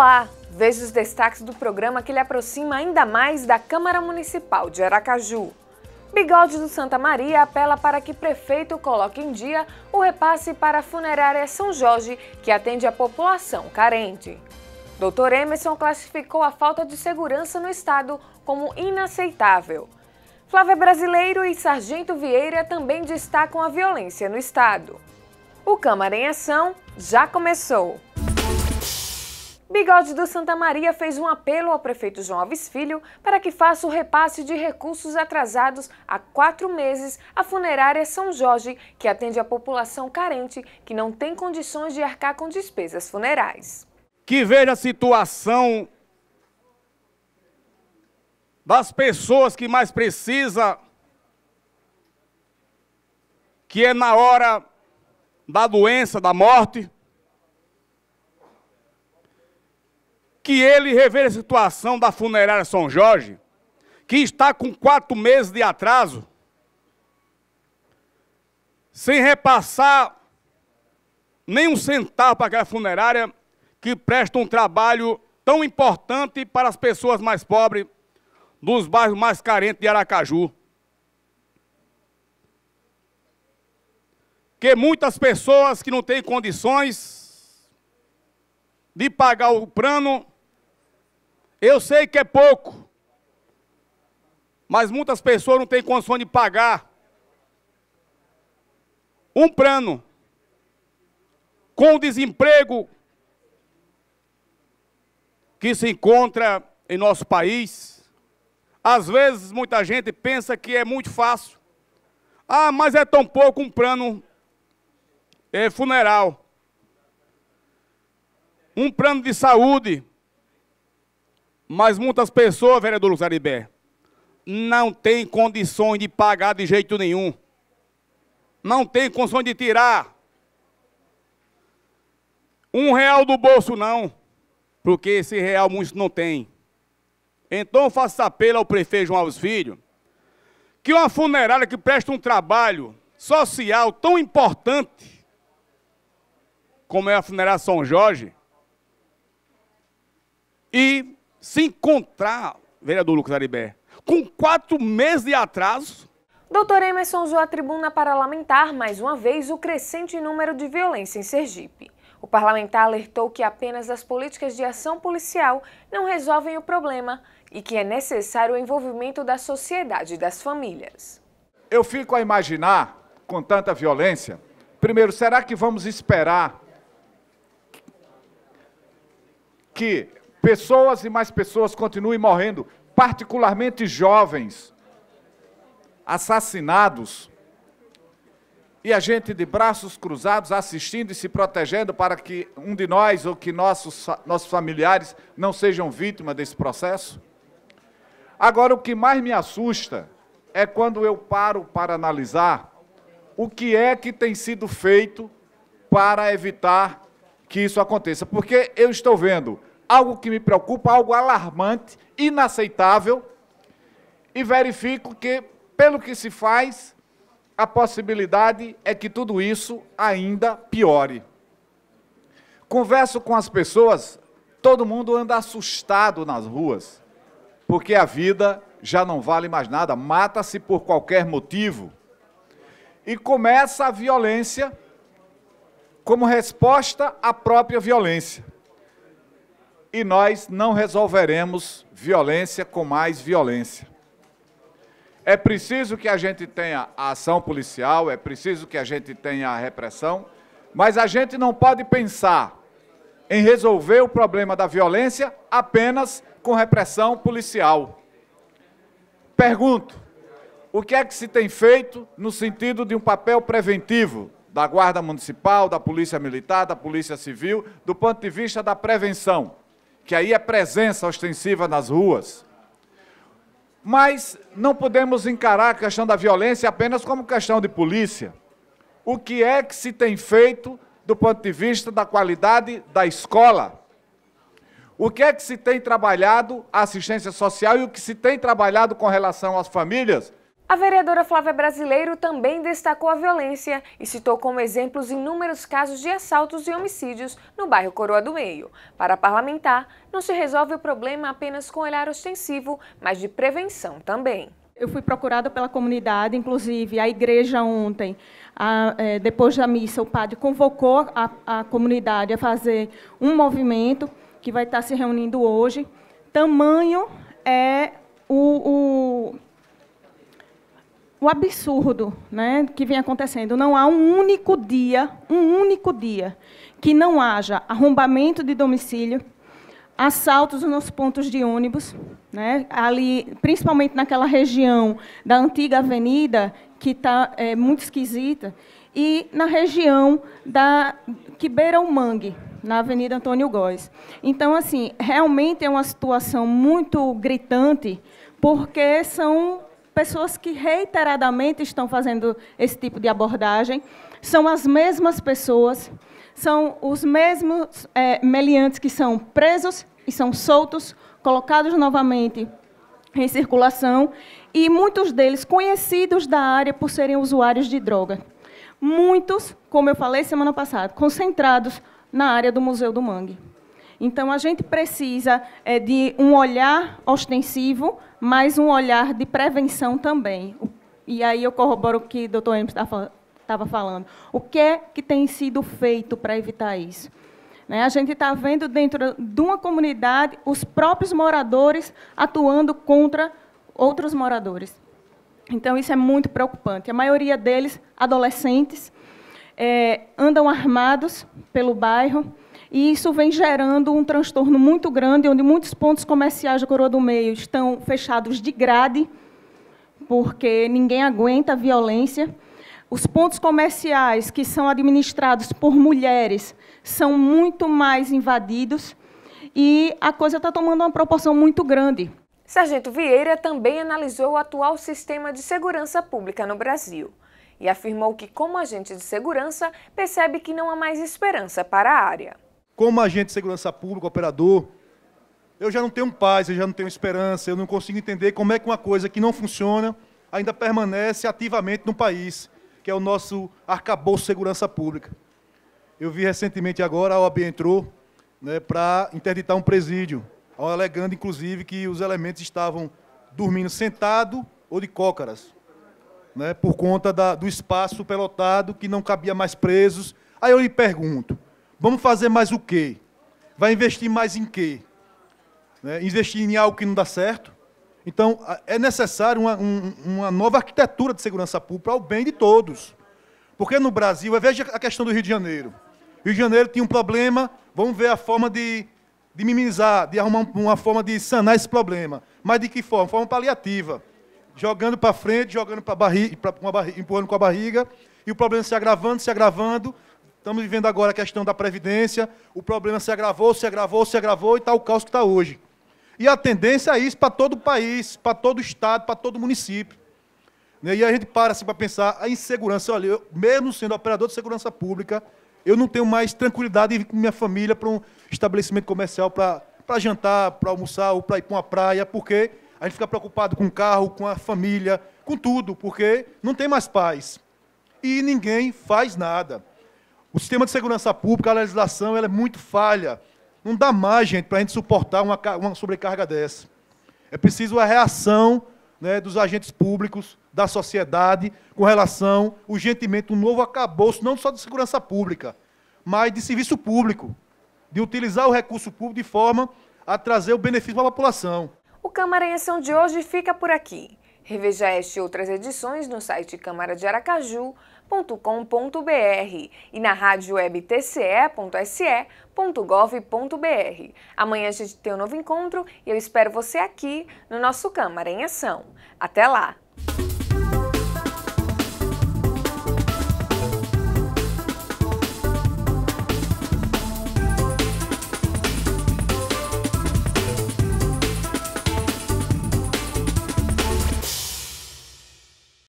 Olá! Veja os destaques do programa que lhe aproxima ainda mais da Câmara Municipal de Aracaju. Bigode do Santa Maria apela para que prefeito coloque em dia o repasse para a funerária São Jorge, que atende a população carente. Dr. Emerson classificou a falta de segurança no estado como inaceitável. Flávia Brasileiro e Sargento Vieira também destacam a violência no estado. O Câmara em Ação já começou. Bigode do Santa Maria fez um apelo ao prefeito João Alves Filho para que faça o repasse de recursos atrasados há 4 meses à funerária São Jorge, que atende a população carente que não tem condições de arcar com despesas funerais. Que veja a situação das pessoas que mais precisam, que é na hora da doença, da morte, que ele reveja a situação da funerária São Jorge, que está com 4 meses de atraso, sem repassar nem um centavo para aquela funerária que presta um trabalho tão importante para as pessoas mais pobres dos bairros mais carentes de Aracaju. Que muitas pessoas que não têm condições de pagar o plano, eu sei que é pouco, mas muitas pessoas não têm condições de pagar um plano. Com o desemprego que se encontra em nosso país, às vezes muita gente pensa que é muito fácil. Ah, mas é tão pouco um plano funeral. Um plano de saúde. Mas muitas pessoas, vereador Luiz Aribé, não têm condições de pagar de jeito nenhum. Não tem condições de tirar R$1 do bolso, não. Porque esse real muitos não têm. Então eu faço apelo ao prefeito João Alves Filho, que uma funerária que presta um trabalho social tão importante, como é a funerária São Jorge, e se encontrar, vereador Lucas Aribé, com 4 meses de atraso. Dr. Emerson usou a tribuna para lamentar mais uma vez o crescente número de violência em Sergipe. O parlamentar alertou que apenas as políticas de ação policial não resolvem o problema e que é necessário o envolvimento da sociedade e das famílias. Eu fico a imaginar, com tanta violência, primeiro, será que vamos esperar que pessoas e mais pessoas continuem morrendo, particularmente jovens, assassinados, e a gente de braços cruzados assistindo e se protegendo para que um de nós ou que nossos familiares não sejam vítimas desse processo? Agora, o que mais me assusta é quando eu paro para analisar o que é que tem sido feito para evitar que isso aconteça. Porque eu estou vendo algo que me preocupa, algo alarmante, inaceitável, e verifico que, pelo que se faz, a possibilidade é que tudo isso ainda piore. Converso com as pessoas, todo mundo anda assustado nas ruas, porque a vida já não vale mais nada, mata-se por qualquer motivo. E começa a violência como resposta à própria violência. E nós não resolveremos violência com mais violência. É preciso que a gente tenha a ação policial, é preciso que a gente tenha a repressão, mas a gente não pode pensar em resolver o problema da violência apenas com repressão policial. Pergunto, o que é que se tem feito no sentido de um papel preventivo da Guarda Municipal, da Polícia Militar, da Polícia Civil, do ponto de vista da prevenção, que aí é presença ostensiva nas ruas? Mas não podemos encarar a questão da violência apenas como questão de polícia. O que é que se tem feito do ponto de vista da qualidade da escola? O que é que se tem trabalhado a assistência social e o que se tem trabalhado com relação às famílias? A vereadora Flávia Brasileiro também destacou a violência e citou como exemplos inúmeros casos de assaltos e homicídios no bairro Coroa do Meio. Para a parlamentar, não se resolve o problema apenas com olhar ostensivo, mas de prevenção também. Eu fui procurada pela comunidade, inclusive a igreja ontem, depois da missa, o padre convocou a comunidade a fazer um movimento que vai estar se reunindo hoje. Tamanho é o absurdo, né, que vem acontecendo. Não há um único dia que não haja arrombamento de domicílio, assaltos nos pontos de ônibus, né, ali, principalmente naquela região da antiga avenida, que está muito esquisita, e na região que beira o mangue, na Avenida Antônio Góes. Então, assim, realmente é uma situação muito gritante, porque são pessoas que reiteradamente estão fazendo esse tipo de abordagem, são as mesmas pessoas, são os mesmos meliantes que são presos e são soltos, colocados novamente em circulação, e muitos deles conhecidos da área por serem usuários de droga. Muitos, como eu falei semana passada, concentrados na área do Museu do Mangue. Então, a gente precisa de um olhar ostensivo, mas um olhar de prevenção também. E aí eu corroboro o que o doutor Emerson estava falando. O que é que tem sido feito para evitar isso? A gente está vendo dentro de uma comunidade os próprios moradores atuando contra outros moradores. Então, isso é muito preocupante. A maioria deles, adolescentes, andam armados pelo bairro, e isso vem gerando um transtorno muito grande, onde muitos pontos comerciais da Coroa do Meio estão fechados de grade, porque ninguém aguenta a violência. Os pontos comerciais que são administrados por mulheres são muito mais invadidos, e a coisa está tomando uma proporção muito grande. Sargento Vieira também analisou o atual sistema de segurança pública no Brasil e afirmou que, como agente de segurança, percebe que não há mais esperança para a área. Como agente de segurança pública, operador, eu já não tenho paz, eu já não tenho esperança, eu não consigo entender como é que uma coisa que não funciona ainda permanece ativamente no país, que é o nosso arcabouço de segurança pública. Eu vi recentemente agora, a OAB entrou, né, para interditar um presídio, alegando, inclusive, que os elementos estavam dormindo sentado ou de cócaras, né, por conta do espaço superlotado, que não cabia mais presos. Aí eu lhe pergunto, vamos fazer mais o quê? Vai investir mais em quê? Né, investir em algo que não dá certo? Então, é necessário uma nova arquitetura de segurança pública para o bem de todos. Porque no Brasil, veja a questão do Rio de Janeiro. O Rio de Janeiro tinha um problema, vamos ver a forma de minimizar, de arrumar uma forma de sanar esse problema. Mas de que forma? Forma paliativa. Jogando para frente, jogando para a barriga, empurrando com a barriga, e o problema se agravando, se agravando. Estamos vivendo agora a questão da Previdência, o problema se agravou, se agravou, se agravou, e está o caos que está hoje. E a tendência é isso para todo o país, para todo o estado, para todo o município. E a gente para assim, para pensar a insegurança. Olha, eu, mesmo sendo operador de segurança pública, eu não tenho mais tranquilidade de ir com minha família para um estabelecimento comercial para jantar, para almoçar ou para ir para uma praia, porque a gente fica preocupado com o carro, com a família, com tudo, porque não tem mais paz. E ninguém faz nada. O sistema de segurança pública, a legislação, ela é muito falha. Não dá mais, gente, para a gente suportar uma sobrecarga dessa. É preciso a reação, né, dos agentes públicos, da sociedade, com relação, urgentemente, um novo arcabouço, não só de segurança pública, mas de serviço público, de utilizar o recurso público de forma a trazer o benefício para a população. O Câmara em Ação de hoje fica por aqui. Reveja esta e outras edições no site camaradearacaju.com.br e na rádio web tce.se.gov.br. Amanhã a gente tem um novo encontro e eu espero você aqui no nosso Câmara em Ação. Até lá!